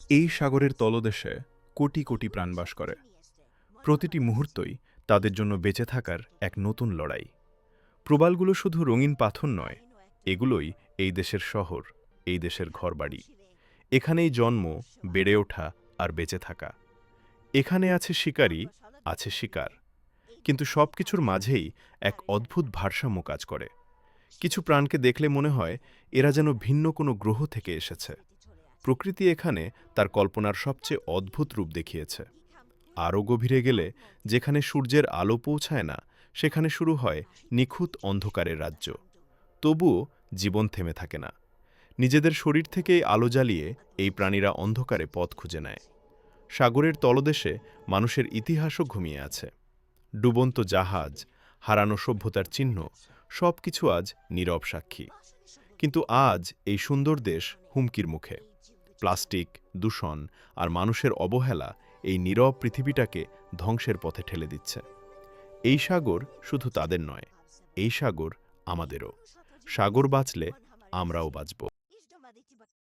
এই সাগরের তলদেশে কোটি কোটি প্রাণ বাস করে। প্রতিটি মুহূর্তই তাদের জন্য বেঁচে থাকার এক নতুন লড়াই। প্রবালগুলো শুধু রঙিন পাথর নয়, এগুলোই এই দেশের শহর, এই দেশের ঘরবাড়ি। এখানেই জন্ম, বেড়ে ওঠা আর বেঁচে থাকা। এখানে আছে শিকারী, আছে শিকার, কিন্তু সবকিছুর মাঝেই এক অদ্ভুত ভারসাম্য কাজ করে। কিছু প্রাণকে দেখলে মনে হয় এরা যেন ভিন্ন কোনো গ্রহ থেকে এসেছে। প্রকৃতি এখানে তার কল্পনার সবচেয়ে অদ্ভুত রূপ দেখিয়েছে। আরও গভীরে গেলে, যেখানে সূর্যের আলো পৌঁছায় না, সেখানে শুরু হয় নিখুঁত অন্ধকারের রাজ্য। তবুও জীবন থেমে থাকে না। নিজেদের শরীর থেকেই আলো জ্বালিয়ে এই প্রাণীরা অন্ধকারে পথ খুঁজে নেয়। সাগরের তলদেশে মানুষের ইতিহাসও ঘুমিয়ে আছে। ডুবন্ত জাহাজ, হারানো সভ্যতার চিহ্ন, সবকিছু আজ নীরব সাক্ষী। কিন্তু আজ এই সুন্দর দেশ হুমকির মুখে। প্লাস্টিক, দূষণ আর মানুষের অবহেলা এই নীরব পৃথিবীটাকে ধ্বংসের পথে ঠেলে দিচ্ছে। এই সাগর শুধু তাদের নয়, এই সাগর আমাদেরও। সাগর বাঁচলে আমরাও বাঁচব।